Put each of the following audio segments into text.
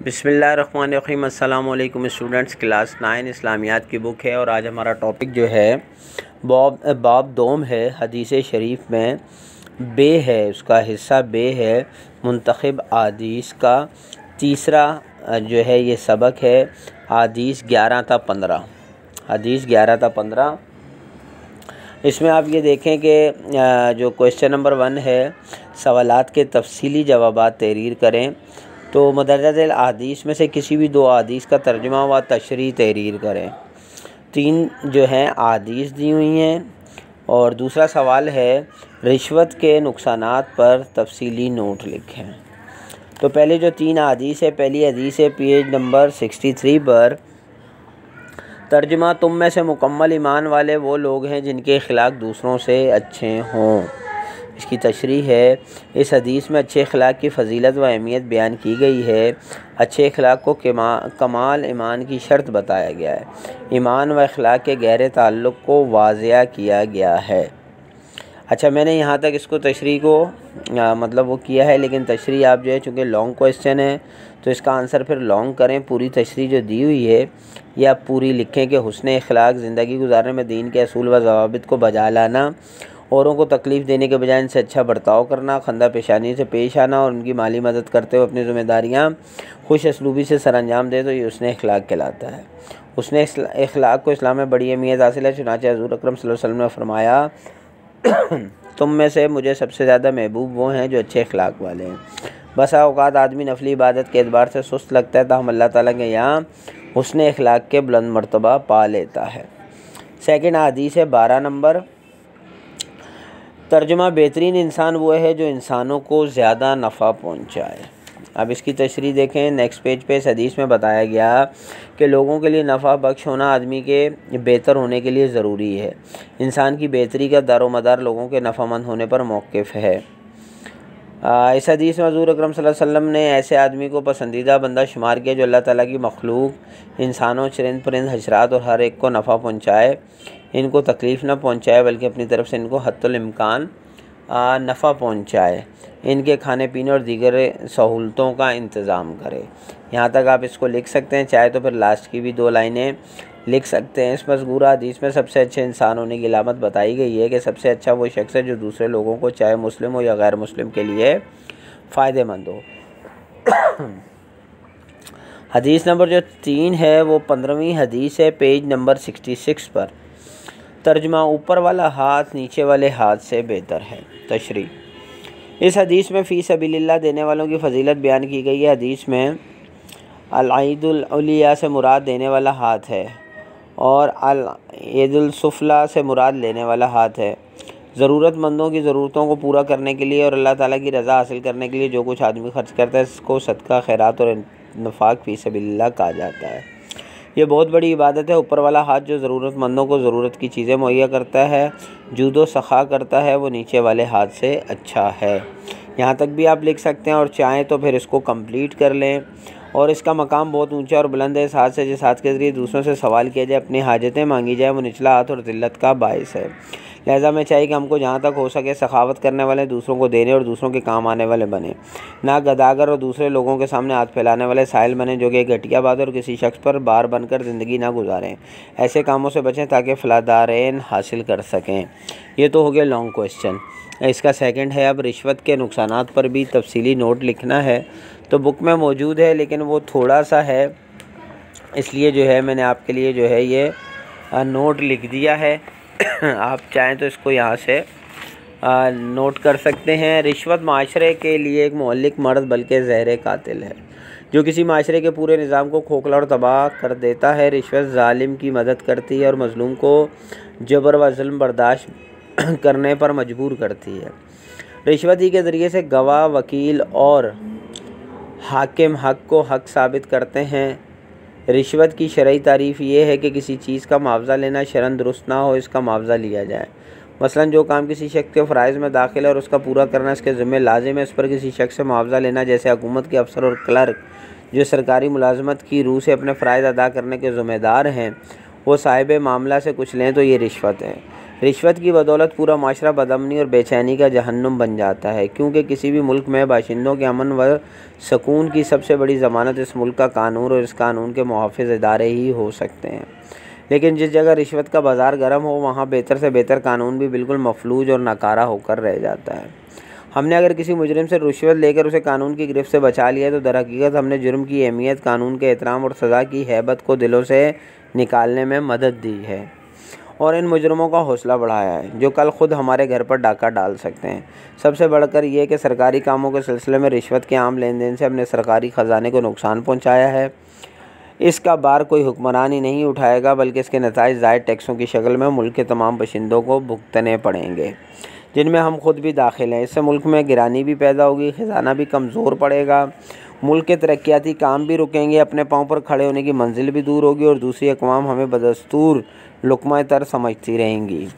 बिस्मिल्लाहिर्रहमानिर्रहीम। अस्सलाम वालेकुम स्टूडेंट्स। क्लास 9 इस्लामियात की बुक है और आज हमारा टॉपिक जो है बाब दोम है। हदीस शरीफ में बे है, उसका हिस्सा बे है मुंतखब आदीस का तीसरा जो है ये सबक है। हदीस 11 था 15, हदीस 11 था 15। इसमें आप ये देखें कि जो क्वेश्चन नंबर 1 है, सवालात के तफसीली जवाबात तहरीर करें। तो मदरजातिल अहादीस में से किसी भी दो अहादीस का तर्जुमा व तशरीह तहरीर करें। 3 जो हैं अहादीस दी हुई हैं। और दूसरा सवाल है रिश्वत के नुकसानात पर तफसीली नोट लिखें। तो पहले जो 3 अहादीस है, पहली हदीस है पेज नंबर 63 पर, तर्जुमा तुम में से मुकम्मल ईमान वाले वो लोग हैं जिनके अखलाक दूसरों से अच्छे हों। इसकी तशरीह है, इस हदीस में अच्छे अखलाक की फ़जीलत व अहमियत बयान की गई है। अच्छे अखलाक को कमाल ईमान की शर्त बताया गया है। ईमान व अखलाक के गहरे ताल्लुक़ को वाज़िया किया गया है। अच्छा, मैंने यहाँ तक इसको तशरीह को मतलब वो किया है, लेकिन तशरीह आप जो है चूँकि लॉन्ग क्वेश्चन है तो इसका आंसर फिर लॉन्ग करें। पूरी तशरीह जो दी हुई है ये आप पूरी लिखें कि हुस्न अखलाक ज़िंदगी गुजारने में दीन के असूल व ज़वाबित को बजा लाना, औरों को तकलीफ़ देने के बजाय इनसे अच्छा बर्ताव करना, खंदा पेशानी से पेश आना और उनकी माली मदद करते हुए अपनी ज़िम्मेदारियाँ खुश असलूबी से सरअंजाम दे, तो ये हुस्न अखलाक कहलाता है। हुस्न अखलाक को इस्लाम में बड़ी अहमियत हासिल है। चुनांचे हज़ूर अकरम सल्लल्लाहु अलैहि वसल्लम ने फरमाया, तुम में से मुझे सबसे ज़्यादा महबूब वो हैं जो अच्छे अखलाक वाले हैं। बसा औक़ात आदमी नफली इबादत के एतबार से सुस्त लगता है, ताहम अल्लाह ताला के यहाँ हुस्न अखलाक के बुलंद मर्तबा पा लेता है। सेकंड हदीस है 12 नंबर, तर्जुमा बेहतरीन इंसान वो है जो इंसानों को ज़्यादा नफ़ा पहुँचाए। अब इसकी तशरीह देखें नेक्स्ट पेज पे। इस हदीस में बताया गया कि लोगों के लिए नफ़ा बख्श होना आदमी के बेहतर होने के लिए ज़रूरी है। इंसान की बेहतरी का दारोमदार लोगों के नफ़ामंद होने पर मौक़िफ़ है। इस हदीस में हज़ूर अकरम सल्लल्लाहु अलैहि वसल्लम ने ऐसे आदमी को पसंदीदा बंदा शुमार किया जो अल्लाह ताला की मखलूक इंसानों, चरिंद परिंद, हशरात और हर एक को नफ़ा पहुँचाए, इनको तकलीफ़ न पहुँचाए बल्कि अपनी तरफ से इनको हद्दुल इम्कान नफ़ा पहुँचाए, इनके खाने पीने और दीगर सहूलतों का इंतज़ाम करे। यहाँ तक आप इसको लिख सकते हैं, चाहे तो फिर लास्ट की भी 2 लाइनें लिख सकते हैं। इस मज़कूरा हदीस में सबसे अच्छे इंसान होने की अलामत बताई गई है कि सबसे अच्छा वो शख्स है जो दूसरे लोगों को, चाहे मुस्लिम हो या गैर मुस्लिम, के लिए फ़ायदेमंद हो। हदीस नंबर जो 3 है वो 15वीं हदीस है पेज नंबर 66 पर। तर्जुमा ऊपर वाला हाथ नीचे वाले हाथ से बेहतर है। तशरीह, इस हदीस में फ़ी सबीलिल्लाह देने वालों की फ़जीलत बयान की गई है। हदीस में अल-यदुल उलिया से मुराद देने वाला हाथ है और अल-यदुल सुफ़ला से मुराद लेने वाला हाथ है। ज़रूरतमंदों की ज़रूरतों को पूरा करने के लिए और अल्लाह ताला की रज़ा हासिल करने के लिए जो कुछ आदमी खर्च करता है इसको सदका, खैरात और इन्फ़ाक़ फ़ी सबीलिल्लाह कहा जाता है। ये बहुत बड़ी इबादत है। ऊपर वाला हाथ जो ज़रूरतमंदों को ज़रूरत की चीज़ें मुहैया करता है, जूदो सखा करता है, वो नीचे वाले हाथ से अच्छा है। यहाँ तक भी आप लिख सकते हैं और चाहें तो फिर इसको कंप्लीट कर लें। और इसका मकाम बहुत ऊंचा और बुलंद है। इस हाथ से जिस हाथ के ज़रिए दूसरों से सवाल किया जाए, अपनी हाजतें मांगी जाए, वो निचला हाथ और ज़िल्लत का बायस है। लिहाजा मैं चाहिए कि हमको जहाँ तक हो सके सखावत करने वाले, दूसरों को देने और दूसरों के काम आने वाले बने, ना गदागर और दूसरे लोगों के सामने हाथ फैलाने वाले साहिल बने जो कि घटिया बात और किसी शख्स पर बार बनकर ज़िंदगी ना गुजारें। ऐसे कामों से बचें ताकि फ़लादारैन हासिल कर सकें। ये तो हो गया लॉन्ग क्वेश्चन। इसका सेकंड है, अब रिश्वत के नुकसानात पर भी तफसीली नोट लिखना है। तो बुक में मौजूद है लेकिन वो थोड़ा सा है, इसलिए जो है मैंने आपके लिए जो है ये नोट लिख दिया है। आप चाहें तो इसको यहाँ से नोट कर सकते हैं। रिश्वत माशरे के लिए एक मुअल्लिक मर्द बल्कि ज़हर कातिल है जो किसी माशरे के पूरे निज़ाम को खोखला और तबाह कर देता है। रिश्वत ज़ालिम की मदद करती है और मज़लूम को जबर व ज़ुल्म बर्दाश्त करने पर मजबूर करती है। रिश्वत ही के ज़रिए से गवाह, वकील और हाकिम हक़ को हक़ साबित करते हैं। रिश्वत की शरई तारीफ़ ये है कि किसी चीज़ का मुआवजा लेना शरन दुरुस्त ना हो, इसका मुआवजा लिया जाए। मसलन जो काम किसी शख्स के फ़राइज़ में दाखिल है और उसका पूरा करना इसके ज़िम्मे लाजिम है, इस पर किसी शख्स से मुआवजा लेना, जैसे हुकूमत के अफसर और क्लर्क जो सरकारी मुलाजमत की रूह से अपने फ़राइज़ अदा करने के ज़िम्मेदार हैं, वो साहिब मामला से कुछ लें तो ये रिश्वत है। रिश्वत की बदौलत पूरा माशरा बदअमनी और बेचैनी का जहन्नुम बन जाता है, क्योंकि किसी भी मुल्क में बाशिंदों के अमन व सुकून की सबसे बड़ी ज़मानत इस मुल्क का कानून और इस कानून के मुहाफ़िज़ इदारे ही हो सकते हैं। लेकिन जिस जगह रिश्वत का बाज़ार गर्म हो, वहाँ बेहतर से बेहतर कानून भी बिल्कुल मफलूज और नकारा होकर रह जाता है। हमने अगर किसी मुजरिम से रिश्वत लेकर उसे कानून की गिरफ्त से बचा लिया तो दरहकीकत हमने जुर्म की अहमियत, कानून के एहतराम और सज़ा की हैबत को दिलों से निकालने में मदद दी है और इन मुजरिमों का हौसला बढ़ाया है जो कल ख़ुद हमारे घर पर डाका डाल सकते हैं। सबसे बढ़कर ये कि सरकारी कामों के सिलसिले में रिश्वत के आम लेन देन से अपने सरकारी ख़जाने को नुकसान पहुँचाया है। इसका बार कोई हुक्मरान ही नहीं उठाएगा, बल्कि इसके नताइज ज़ायद टैक्सों की शक्ल में मुल्क के तमाम बाशिंदों को भुगतने पड़ेंगे, जिनमें हम खुद भी दाखिल हैं। इससे मुल्क में गिरानी भी पैदा होगी, ख़जाना भी कमज़ोर पड़ेगा, मुल्क के तरक्याती काम भी रुकेंगे, अपने पाँव पर खड़े होने की मंजिल भी दूर होगी और दूसरी अक़वाम हमें बदस्तूर लुक़मा तर समझती रहेंगी।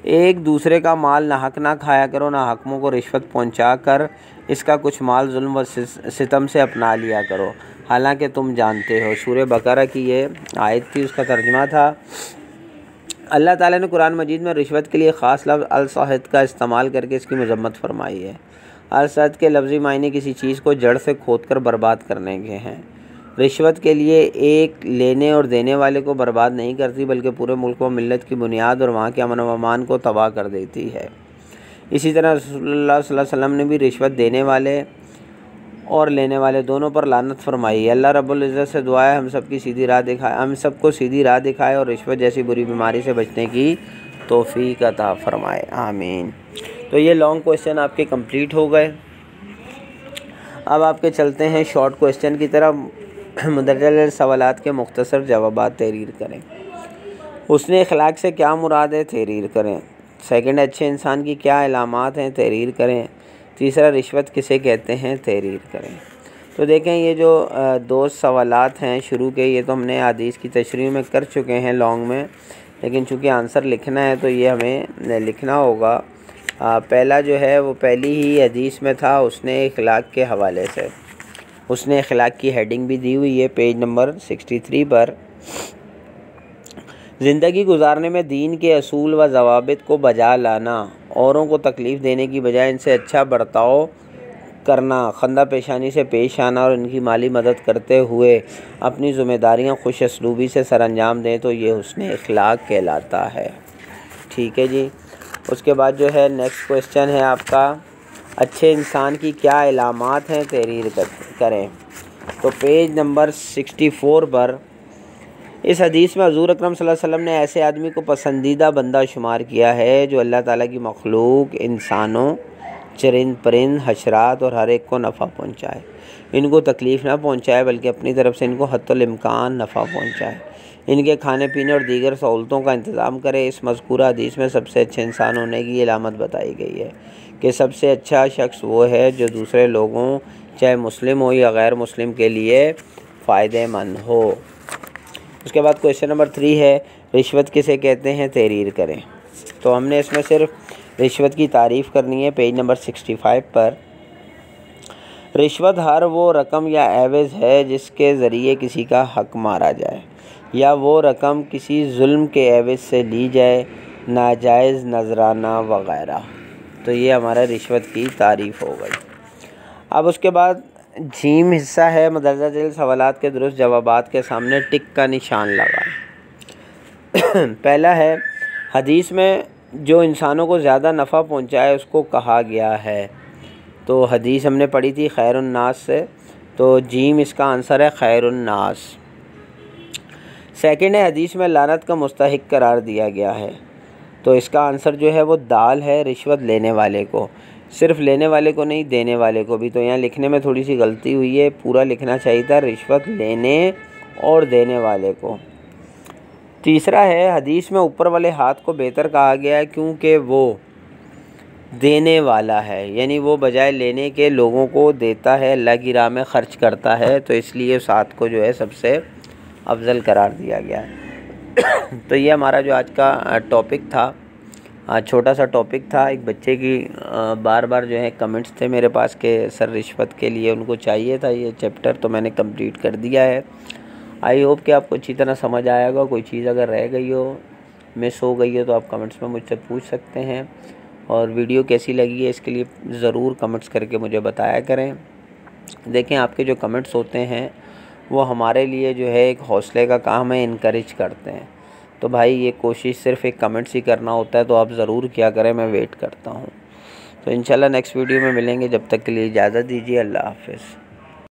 एक दूसरे का माल नाहक ना खाया करो, ना हाकिमों को रिश्वत पहुँचा कर इसका कुछ माल जुल्म व सितम से अपना लिया करो, हालांकि तुम जानते हो। सूरह बकरा की ये आयत थी, उसका तर्जुमा था। अल्लाह ताला ने कुरान मजीद में रिश्वत के लिए ख़ास लफ्ज़ अल-सहद का इस्तेमाल करके इसकी मज़म्मत फरमाई है। अल-सहद के लफ्ज़ी मायने किसी चीज़ को जड़ से खोद कर बर्बाद करने के हैं। रिश्वत के लिए एक लेने और देने वाले को बर्बाद नहीं करती, बल्कि पूरे मुल्क व मिल्लत की बुनियाद और वहाँ के अमन व अमान को तबाह कर देती है। इसी तरह रसूलुल्लाह सल्लल्लाहु अलैहि वसल्लम ने भी रिश्वत देने वाले और लेने वाले दोनों पर लानत फरमाई है। अल्लाह रब्बुल इज़्ज़त से दुआ है हम सबको सीधी राह दिखाए और रिश्वत जैसी बुरी बीमारी से बचने की तौफीक अता फरमाए, आमीन। तो ये लॉन्ग क्वेश्चन आपके कंप्लीट हो गए। अब आपके चलते हैं शॉर्ट क्वेश्चन की तरफ। मुंदरजा सवालात के मुख्तसर जवाबात तहरीर करें। हुस्न अखलाक से क्या मुराद है, तहरीर करें। सेकंड, अच्छे इंसान की क्या अलामात हैं, तहरीर करें। तीसरा, रिश्वत किसे कहते हैं, तहरीर करें। तो देखें, ये जो दो सवालात हैं शुरू के, ये तो हमने हदीस की तशरीह में कर चुके हैं लॉन्ग में, लेकिन चूँकि आंसर लिखना है तो ये हमें लिखना होगा। पहला जो है वो पहली ही हदीस में था हुस्न अखलाक के हवाले से। हुस्न अखलाक की हेडिंग भी दी हुई है पेज नंबर 63 पर। ज़िंदगी गुजारने में दीन के असूल व ज़वाबित को बजा लाना, औरों को तकलीफ़ देने की बजाय इनसे अच्छा बर्ताव करना, खंदा पेशानी से पेश आना और इनकी माली मदद करते हुए अपनी ज़िम्मेदारियाँ खुश असलूबी से सरअंजाम दें, तो ये हुस्न अखलाक कहलाता है। ठीक है जी। उसके बाद जो है नेक्स्ट क्वेश्चन है आपका, अच्छे इंसान की क्या अलामात हैं, तहरीर करें। तो पेज नंबर 64 पर इस हदीस में हुज़ूर अकरम सल्लल्लाहु अलैहि वसल्लम ने ऐसे आदमी को पसंदीदा बंदा शुमार किया है जो अल्लाह ताला की मखलूक, इंसानों, चरिंद परिंद, हशरात और हर एक को नफ़ा पहुँचाए, इनको तकलीफ़ ना पहुँचाए, बल्कि अपनी तरफ से इनको हत्तुल इम्कान नफ़ा पहुँचाए, इनके खाने पीने और दीगर सहूलतों का इंतज़ाम करे। इस मज़कूरा हदीस में सबसे अच्छे इंसान होने की अलामत बताई गई है कि सबसे अच्छा शख्स वो है जो दूसरे लोगों, चाहे मुस्लिम हो या गैर मुस्लिम, के लिए फ़ायदेमंद हो। उसके बाद क्वेश्चन नंबर 3 है, रिश्वत किसे कहते हैं, तहरीर करें। तो हमने इसमें सिर्फ रिश्वत की तारीफ़ करनी है। पेज नंबर 65 पर, रिश्वत हर वो रकम या एवज़ है जिसके ज़रिए किसी का हक़ मारा जाए या वो रकम किसी जुल्म के एवज़ से ली जाए, नाजायज़ नजराना वगैरह। तो ये हमारा रिश्वत की तारीफ़ हो गई। अब उसके बाद जीम हिस्सा है, मदरजा झेल सवालात के दुरुस्त जवाबात के सामने टिक का निशान लगाएं। पहला है, हदीस में जो इंसानों को ज़्यादा नफ़ा पहुंचाए उसको कहा गया है। तो हदीस हमने पढ़ी थी खैरुन्नास से, तो जीम इसका आंसर है खैरुन्नास। सेकंड है, हदीस में लानत का मुस्तहिक करार दिया गया है, तो इसका आंसर जो है वो दाल है, रिश्वत लेने वाले को। सिर्फ लेने वाले को नहीं, देने वाले को भी। तो यहाँ लिखने में थोड़ी सी गलती हुई है, पूरा लिखना चाहिए था रिश्वत लेने और देने वाले को। तीसरा है, हदीस में ऊपर वाले हाथ को बेहतर कहा गया है क्योंकि वो देने वाला है, यानी वो बजाय लेने के लोगों को देता है, अल्लाह की राह में ख़र्च करता है, तो इसलिए उस हाथ को जो है सबसे अफजल करार दिया गया है। तो ये हमारा जो आज का टॉपिक था, छोटा सा टॉपिक था। एक बच्चे की बार बार जो है कमेंट्स थे मेरे पास के सर रिश्वत के लिए उनको चाहिए था ये चैप्टर, तो मैंने कंप्लीट कर दिया है। आई होप कि आपको अच्छी तरह समझ आएगा। कोई चीज़ अगर रह गई हो मिस हो गई है तो आप कमेंट्स में मुझसे पूछ सकते हैं। और वीडियो कैसी लगी है इसके लिए ज़रूर कमेंट्स करके मुझे बताया करें। देखें, आपके जो कमेंट्स होते हैं वो हमारे लिए जो है एक हौसले का काम है, इनकरेज करते हैं। तो भाई ये कोशिश सिर्फ़ एक कमेंट्स ही करना होता है, तो आप ज़रूर क्या करें, मैं वेट करता हूँ। तो इंशाल्लाह नेक्स्ट वीडियो में मिलेंगे, जब तक के लिए इजाज़त दीजिए। अल्लाह हाफ़िज़।